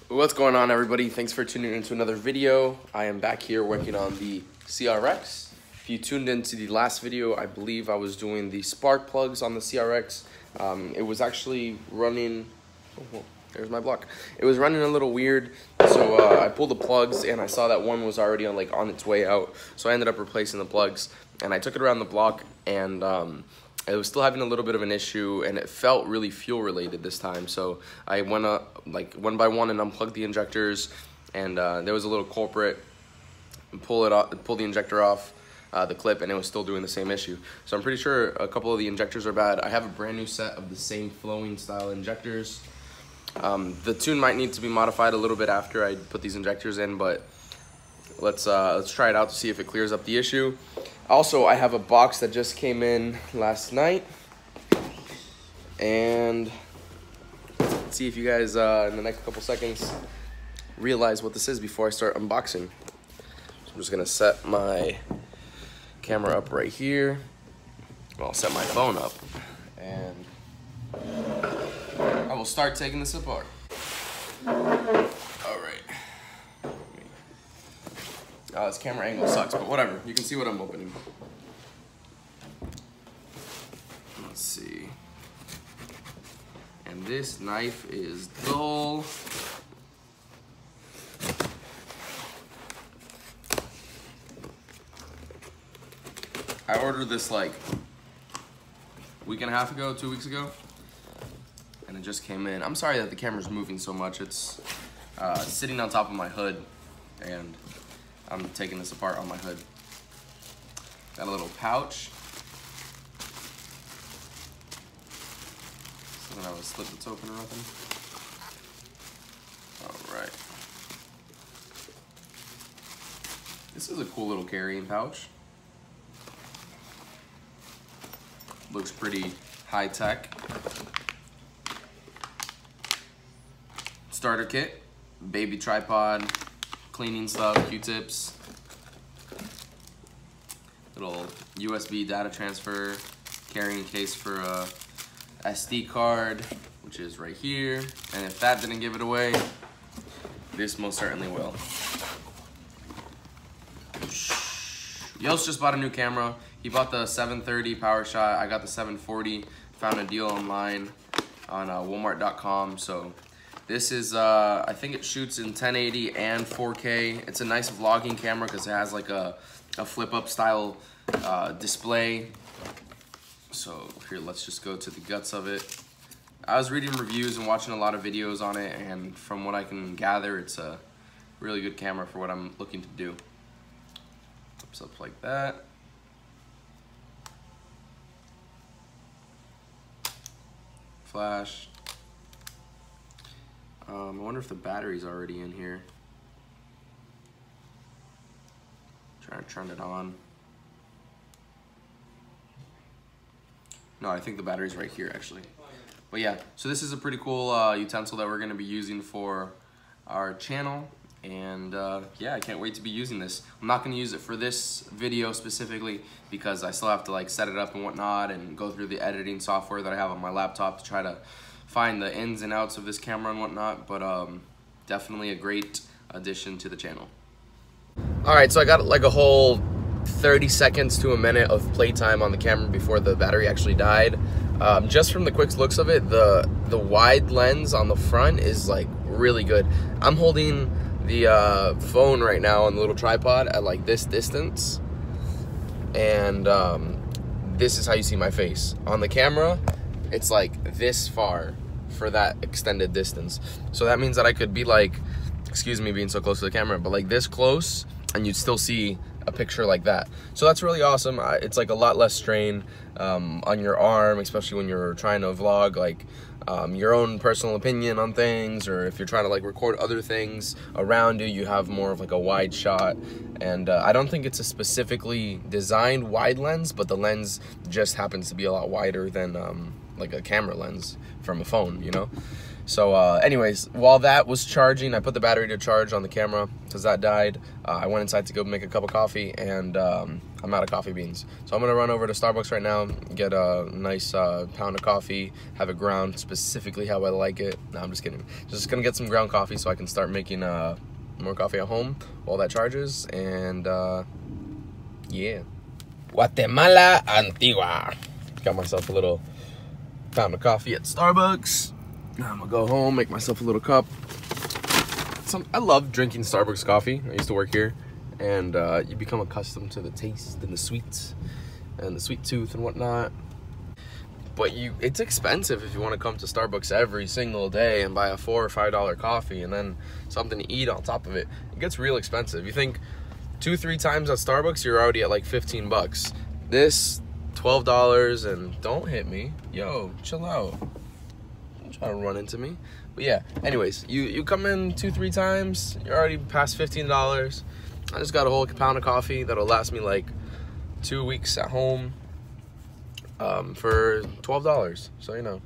What's going on, everybody? Thanks for tuning into another video. I am back here working on the CRX. If you tuned into the last video, I believe I was doing the spark plugs on the CRX. It was actually running, there's my block. It was running a little weird, so I pulled the plugs and I saw that one was already on its way out. So I ended up replacing the plugs and I took it around the block, and it was still having a little bit of an issue, and it felt really fuel related this time. So I went up one by one and unplugged the injectors, and there was a little culprit. Pull the injector off the clip, and it was still doing the same issue. So I'm pretty sure a couple of the injectors are bad. I have a brand new set of the same flowing style injectors. The tune might need to be modified a little bit after I put these injectors in, but let's try it out to see if it clears up the issue. Also, I have a box that just came in last night, and let's see if you guys in the next couple seconds realize what this is before I start unboxing. So I'm just gonna set my camera up right here. I'll set my phone up, and I will start taking this apart. This camera angle sucks, but whatever. You can see what I'm opening. Let's see. And this knife is dull. I ordered this like a week and a half ago, 2 weeks ago, and it just came in. I'm sorry that the camera's moving so much. It's sitting on top of my hood, and I'm taking this apart on my hood. Got a little pouch. So I don't have a slip that's open or nothing. All right. This is a cool little carrying pouch. Looks pretty high tech. Starter kit, baby tripod, cleaning stuff, Q-tips, little USB data transfer, carrying case for a SD card, which is right here. And if that didn't give it away, this most certainly will. Yost just bought a new camera. He bought the 730 PowerShot. I got the 740. Found a deal online on Walmart.com. So this is, I think it shoots in 1080 and 4K. It's a nice vlogging camera because it has like a flip-up style display. So here, let's just go to the guts of it. I was reading reviews and watching a lot of videos on it, and from what I can gather, it's a really good camera for what I'm looking to do. Flips up like that. Flash. I wonder if the battery's already in here. Trying to turn it on. No, I think the battery's right here actually. But yeah, so this is a pretty cool utensil that we're gonna be using for our channel. And yeah, I can't wait to be using this. I'm not gonna use it for this video specifically because I still have to like set it up and whatnot and go through the editing software that I have on my laptop to try to find the ins and outs of this camera and whatnot, but definitely a great addition to the channel. All right, so I got like a whole 30 seconds to a minute of playtime on the camera before the battery actually died. Just from the quick looks of it, the wide lens on the front is like really good. I'm holding the phone right now on the little tripod at like this distance, and this is how you see my face. On the camera, it's like this far for that extended distance. So that means that I could be like, excuse me being so close to the camera, but like this close, and you'd still see a picture like that. So that's really awesome. It's like a lot less strain on your arm, especially when you're trying to vlog like your own personal opinion on things, or if you're trying to like record other things around you, you have more of like a wide shot. And I don't think it's a specifically designed wide lens, but the lens just happens to be a lot wider than like a camera lens from a phone, you know? So anyways, while that was charging, I put the battery to charge on the camera because that died. I went inside to go make a cup of coffee, and I'm out of coffee beans. So I'm gonna run over to Starbucks right now, get a nice pound of coffee, have it ground specifically how I like it. No, I'm just kidding. Just gonna get some ground coffee so I can start making more coffee at home while that charges, and yeah. Guatemala Antigua. Got myself a little pound of coffee at Starbucks. Now I'm gonna go home, make myself a little cup. I love drinking Starbucks coffee. I used to work here, and you become accustomed to the taste and the sweets and the sweet tooth and whatnot. But it's expensive if you want to come to Starbucks every single day and buy a $4 or $5 coffee and then something to eat on top of it. It gets real expensive. You think 2-3 times at Starbucks, you're already at like 15 bucks. This $12, and don't hit me. Yo, chill out. Don't try to run into me. But yeah, anyways, you come in 2-3 times, you're already past $15. I just got a whole pound of coffee that'll last me like 2 weeks at home for $12. So, you know,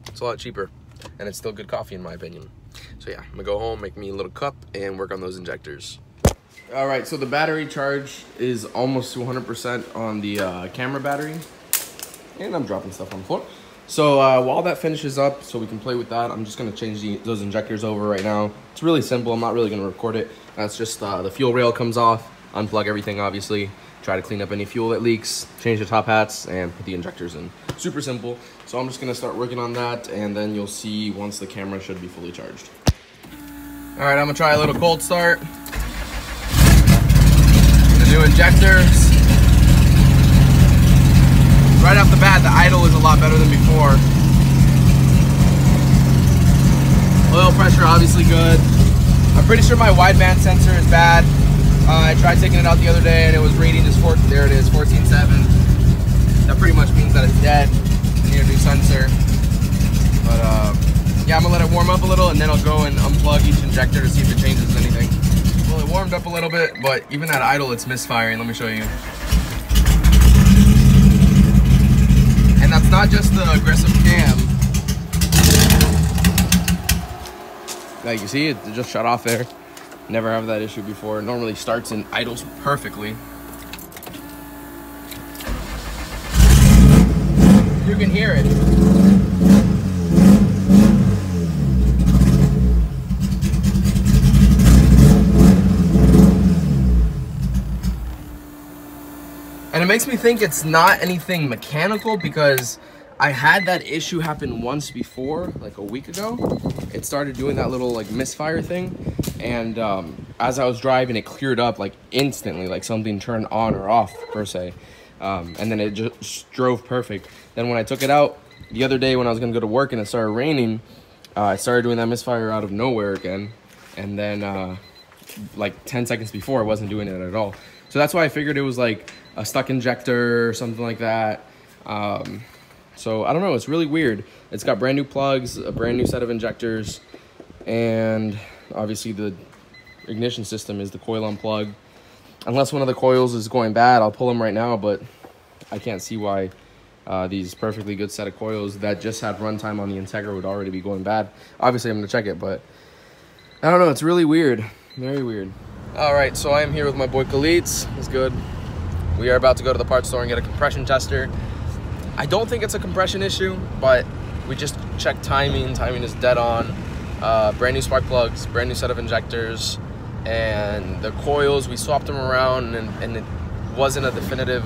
it's a lot cheaper, and it's still good coffee in my opinion. So yeah, I'm gonna go home, make me a little cup, and work on those injectors. All right, so the battery charge is almost to 100% on the camera battery, and I'm dropping stuff on the floor. So while that finishes up, so we can play with that, I'm just gonna change those injectors over right now. It's really simple. I'm not really gonna record it. That's just the fuel rail comes off, unplug everything, obviously, try to clean up any fuel that leaks, change the top hats, and put the injectors in. Super simple. So I'm just gonna start working on that, and then you'll see once the camera should be fully charged. All right, I'm gonna try a little cold start. The new injectors. Right off the bat, the idle is a lot better than before. Oil pressure, obviously good. I'm pretty sure my wideband sensor is bad. I tried taking it out the other day and it was reading just there it is, 14.7. That pretty much means that it's dead. I need a new sensor. But yeah, I'm gonna let it warm up a little, and then I'll go and unplug each injector to see if it changes anything. Well, it warmed up a little bit, but even at idle, it's misfiring. Let me show you. And that's not just the aggressive cam. Like you see, it just shut off there. Never have that issue before. It normally starts and idles perfectly. You can hear it. And it makes me think it's not anything mechanical, because I had that issue happen once before, like a week ago. It started doing that little like misfire thing, and as I was driving, it cleared up like instantly, like something turned on or off per se, and then it just drove perfect. Then when I took it out the other day when I was gonna go to work and it started raining, it started doing that misfire out of nowhere again, and then like 10 seconds before, it wasn't doing it at all. So that's why I figured it was like a stuck injector or something like that. So I don't know, it's really weird. It's got brand new plugs, a brand new set of injectors, and obviously the ignition system is the coil unplug. Unless one of the coils is going bad, I'll pull them right now, but I can't see why these perfectly good set of coils that just had runtime on the Integra would already be going bad. Obviously I'm gonna check it, but I don't know, it's really weird, very weird. All right, so I am here with my boy Khalid's. It's good. We are about to go to the parts store and get a compression tester. I don't think it's a compression issue, but we just checked timing. Timing is dead on. Brand new spark plugs, brand new set of injectors, and the coils, we swapped them around, and it wasn't a definitive,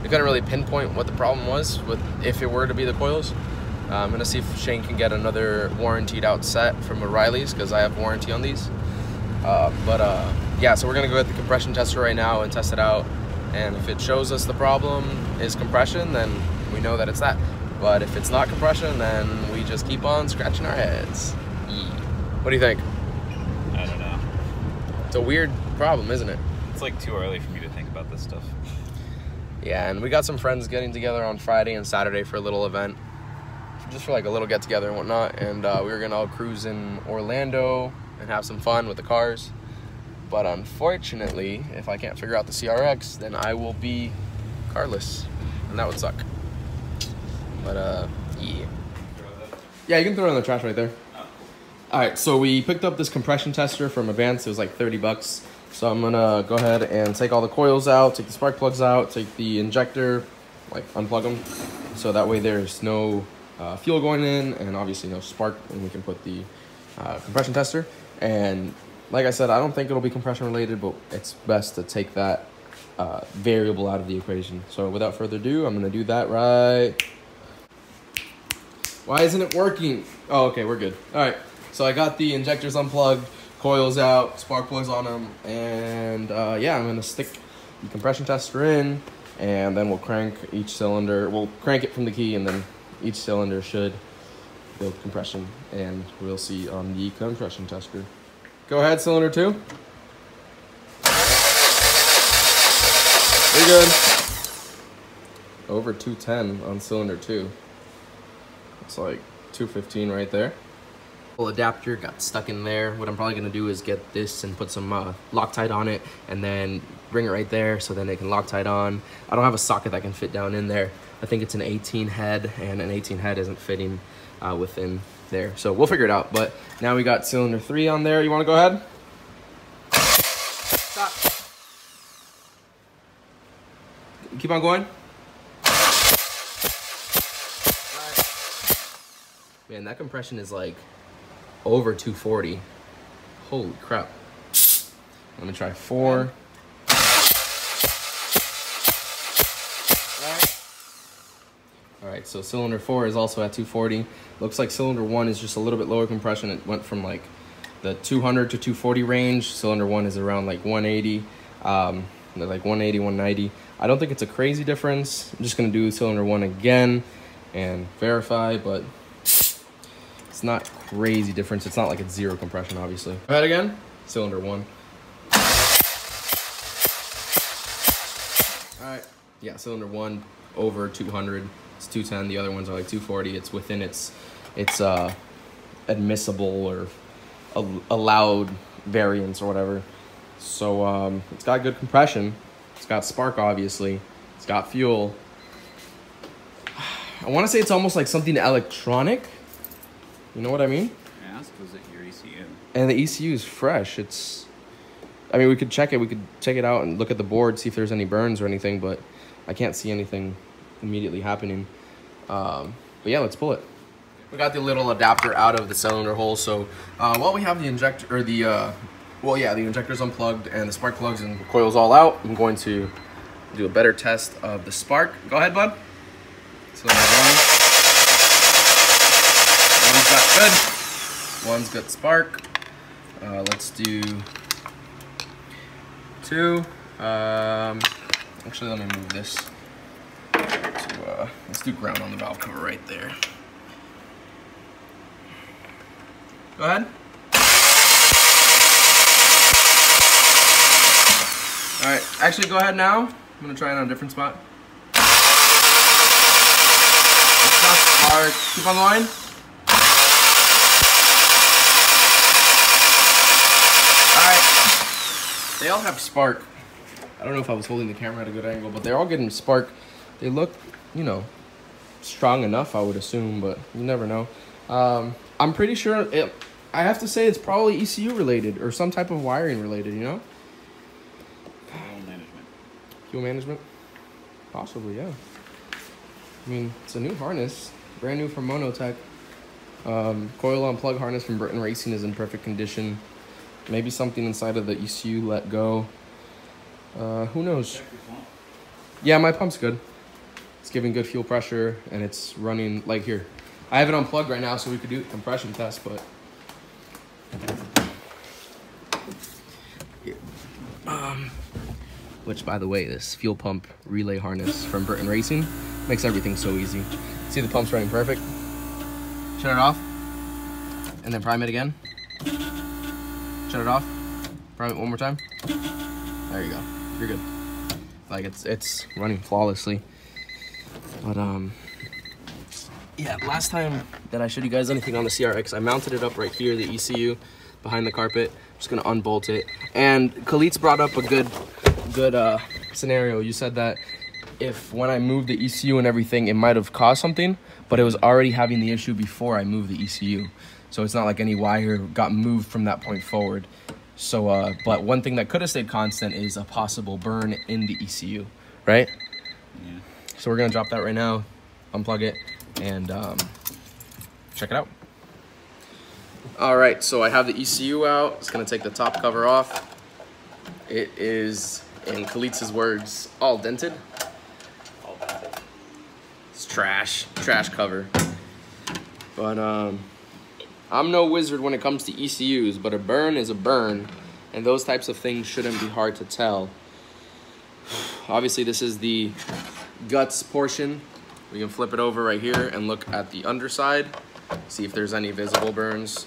we couldn't really pinpoint what the problem was with if it were to be the coils. I'm gonna see if Shane can get another warrantied out set from O'Reilly's, because I have warranty on these. Yeah, so we're gonna go get the compression tester right now and test it out, and if it shows us the problem is compression, then we know that it's that. But if it's not compression, then we just keep on scratching our heads. Yeah. What do you think? I don't know. It's a weird problem, isn't it? It's like too early for me to think about this stuff. Yeah, and we got some friends getting together on Friday and Saturday for a little event, just for like a little get together and whatnot, and we were gonna all cruise in Orlando and have some fun with the cars. But unfortunately, if I can't figure out the CRX, then I will be carless, and that would suck. But yeah. Yeah, you can throw it in the trash right there. All right, so we picked up this compression tester from Advance. It was like 30 bucks. So I'm gonna go ahead and take all the coils out, take the spark plugs out, take the injector, like unplug them. So that way there's no fuel going in and obviously no spark, and we can put the compression tester. And like I said, I don't think it'll be compression related, but it's best to take that variable out of the equation. So without further ado, I'm gonna do that right. Why isn't it working? Oh, okay, we're good. All right. So I got the injectors unplugged, coils out, spark plugs on them, and yeah, I'm gonna stick the compression tester in, and then we'll crank each cylinder. We'll crank it from the key, and then each cylinder should build compression, and we'll see on the compression tester. Go ahead, cylinder 2. We're good. Over 210 on cylinder 2. It's like 215 right there. Adapter got stuck in there. What I'm probably gonna do is get this and put some Loctite on it, and then bring it right there so then it can Loctite on. I don't have a socket that can fit down in there. I think it's an 18 head, and an 18 head isn't fitting within there. So we'll figure it out. But now we got cylinder 3 on there. You wanna go ahead? Stop. Keep on going. Man, that compression is like over 240. Holy crap. Let me try 4. All right, so cylinder 4 is also at 240. Looks like cylinder 1 is just a little bit lower compression. It went from like the 200 to 240 range. Cylinder 1 is around like 180, like 180, 190. I don't think it's a crazy difference. I'm just gonna do cylinder 1 again and verify, but it's not crazy difference. It's not like it's 0 compression, obviously. Go ahead again. Cylinder 1. All right. Yeah, cylinder 1 over 200. It's 210. The other ones are like 240. It's within its admissible or allowed variance or whatever. So it's got good compression. It's got spark, obviously. It's got fuel. I want to say it's almost like something electronic. You know what I mean? Yeah, I suppose it's your ECU. And the ECU is fresh. I mean, we could check it. We could check it out and look at the board, see if there's any burns or anything, but I can't see anything immediately happening. But yeah, let's pull it. We got the little adapter out of the cylinder hole. So while we have the injector, or the injector's unplugged and the spark plugs and the coils all out, I'm going to do a better test of the spark. Go ahead, bud. Cylinder 1. One's got good. One's got spark. Let's do 2. Actually, let me move this to, let's do ground on the valve cover right there. Go ahead. All right, actually go ahead now. I'm gonna try it on a different spot. It's not spark. Keep on going. They all have spark. I don't know if I was holding the camera at a good angle, but they're all getting spark. They look, you know, strong enough, I would assume, but you never know. I'm pretty sure I have to say it's probably ECU related or some type of wiring related, you know? Fuel management. Fuel management? Possibly, yeah. I mean, it's a new harness, brand new from Monotech. Coil on plug harness from Britain Racing is in perfect condition. Maybe something inside of the ECU let go. Who knows? Yeah, my pump's good. It's giving good fuel pressure, and it's running like here. I have it unplugged right now, so we could do a compression test, but which, by the way, this fuel pump relay harness from Britain Racing makes everything so easy. See, the pump's running perfect. Shut it off, and then prime it again. Shut it off. Prime it one more time. There you go. You're good. Like it's running flawlessly. But yeah, last time that I showed you guys anything on the CRX, I mounted it up right here, the ECU behind the carpet. I'm just gonna unbolt it. And Khalid's brought up a good scenario. You said that if when I moved the ECU and everything, it might have caused something, but it was already having the issue before I moved the ECU. So it's not like any wire got moved from that point forward. So, but one thing that could have stayed constant is a possible burn in the ECU, right? Yeah. So we're gonna drop that right now, unplug it, and check it out. All right, so I have the ECU out. It's gonna take the top cover off. It is, in Khalitz's words, all dented. All dented. It's trash cover. But I'm no wizard when it comes to ECUs, but a burn is a burn, and those types of things shouldn't be hard to tell. Obviously, this is the guts portion. We can flip it over right here and look at the underside, see if there's any visible burns.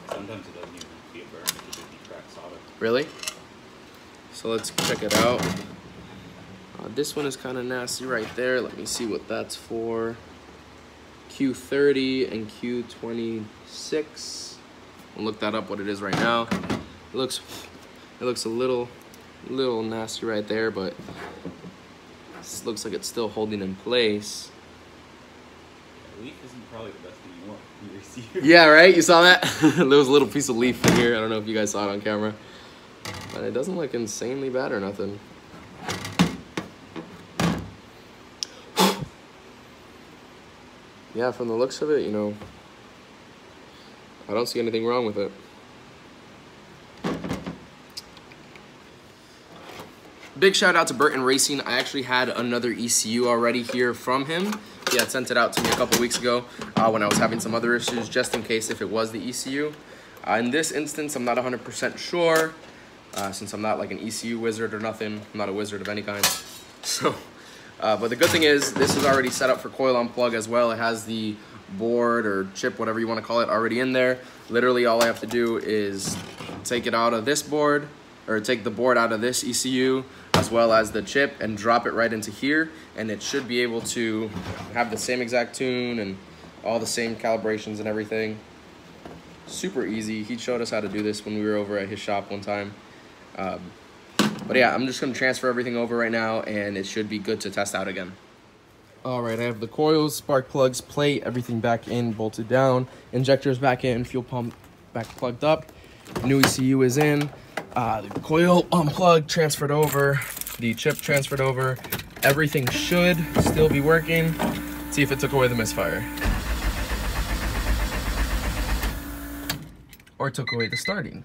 Sometimes it doesn't even be a burn, it could just be cracked solder. Really? So let's check it out. This one is kind of nasty right there. Let me see what that's for. Q30 and Q26. We'll look that up what it is right now. It looks a little nasty right there, but this looks like it's still holding in place. Yeah, leaf isn't probably the best thing you want in your ECU. Yeah, right? You saw that? There was a little piece of leaf in here. I don't know if you guys saw it on camera. But it doesn't look insanely bad or nothing. Yeah, from the looks of it, you know, I don't see anything wrong with it. Big shout out to Burton Racing. I actually had another ECU already here from him. He had sent it out to me a couple weeks ago when I was having some other issues, just in case if it was the ECU. In this instance, I'm not 100% sure, since I'm not like an ECU wizard or nothing. I'm not a wizard of any kind. So, but the good thing is this is already set up for coil on plug as well. It has the board or chip, whatever you want to call it, already in there. Literally all I have to do is take it out of this board, or take the board out of this ECU, as well as the chip, and drop it right into here, and it should be able to have the same exact tune and all the same calibrations and everything. Super easy. He showed us how to do this when we were over at his shop one time. But yeah, I'm just going to transfer everything over right now, and it should be good to test out again. All right, I have the coils, spark plugs, plate, everything back in, bolted down, injectors back in, fuel pump back plugged up. New ECU is in. The coil unplugged, transferred over, the chip transferred over. Everything should still be working. Let's see if it took away the misfire. Or took away the starting.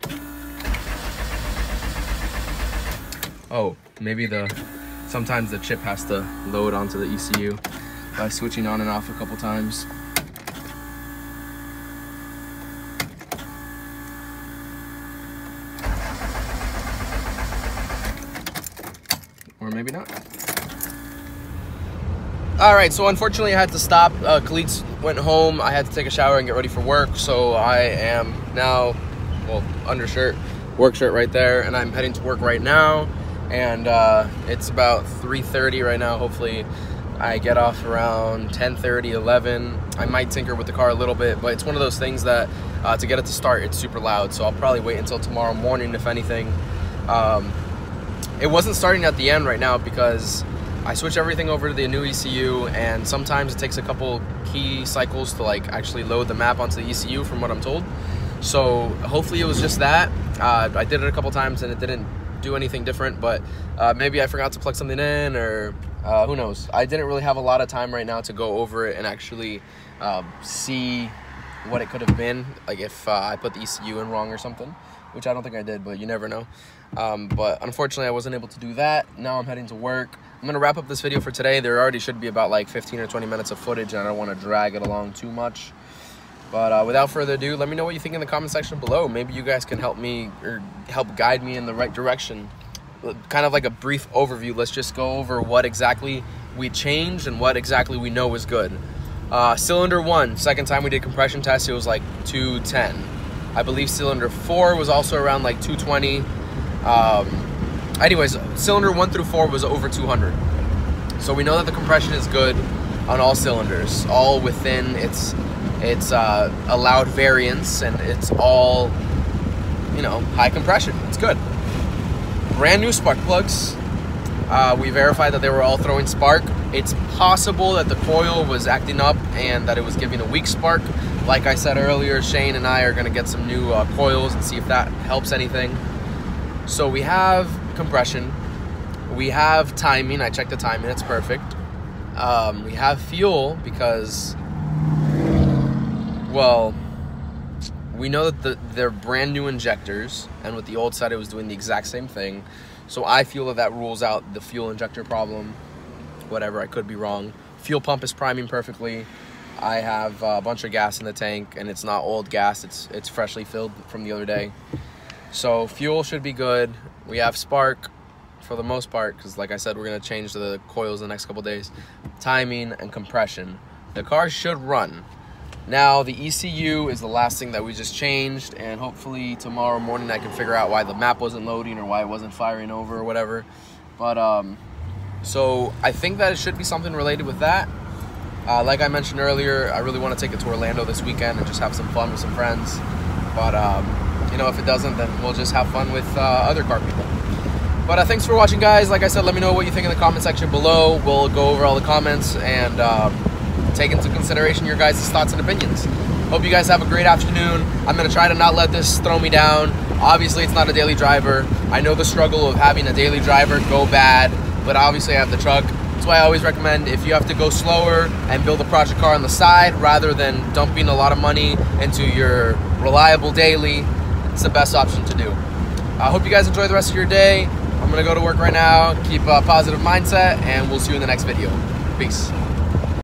Oh, maybe sometimes the chip has to load onto the ECU by switching on and off a couple times. Or maybe not. All right, so unfortunately I had to stop. Khalitz went home. I had to take a shower and get ready for work. So I am now, well, undershirt, work shirt right there, and I'm heading to work right now. And it's about 3:30 right now. Hopefully I get off around 10:30, 11. I might tinker with the car a little bit, but it's one of those things that to get it to start, it's super loud. So I'll probably wait until tomorrow morning, if anything. It wasn't starting at the end right now because I switched everything over to the new ECU, and sometimes it takes a couple key cycles to like actually load the map onto the ECU from what I'm told. So hopefully it was just that. I did it a couple times and it didn't do anything different, but maybe I forgot to plug something in, or who knows. I didn't really have a lot of time right now to go over it and actually see what it could have been, like if I put the ECU in wrong or something, which I don't think I did, but you never know. But unfortunately I wasn't able to do that. Now I'm heading to work. I'm gonna wrap up this video for today. There already should be about like 15 or 20 minutes of footage, and I don't want to drag it along too much. But without further ado, let me know what you think in the comment section below. Maybe you guys can help me or help guide me in the right direction. Kind of like a brief overview. Let's just go over what exactly we changed and what exactly we know is good. Cylinder 1, second time we did compression test, it was like 210. I believe cylinder 4 was also around like 220. Anyways, cylinder 1 through 4 was over 200. So we know that the compression is good on all cylinders, all within its allowed variance, and it's all, you know, high compression. It's good. brand new spark plugs. We verified that they were all throwing spark. It's possible that the coil was acting up and that it was giving a weak spark. Like I said earlier, Shane and I are gonna get some new coils and see if that helps anything. So we have compression, we have timing. I checked the timing, it's perfect. We have fuel because, well, we know that they're brand new injectors, and with the old set it was doing the exact same thing. So I feel that rules out the fuel injector problem. Whatever, I could be wrong. Fuel pump is priming perfectly. I have a bunch of gas in the tank, and it's not old gas, it's freshly filled from the other day. So fuel should be good. We have spark for the most part, because like I said, we're gonna change the coils in the next couple days. Timing and compression. The car should run. Now the ECU is the last thing that we just changed, and hopefully tomorrow morning I can figure out why the map wasn't loading or why it wasn't firing over or whatever. But so I think that it should be something related with that. Like I mentioned earlier, I really want to take it to Orlando this weekend and just have some fun with some friends. But you know, if it doesn't, then we'll just have fun with other car people. But thanks for watching, guys. Like I said, let me know what you think in the comment section below. We'll go over all the comments and take into consideration your guys' thoughts and opinions. Hope you guys have a great afternoon. I'm gonna try to not let this throw me down. Obviously, it's not a daily driver. I know the struggle of having a daily driver go bad, but obviously I have the truck. That's why I always recommend, if you have to go slower and build a project car on the side rather than dumping a lot of money into your reliable daily, it's the best option to do. I hope you guys enjoy the rest of your day. I'm gonna go to work right now. Keep a positive mindset, and we'll see you in the next video. Peace.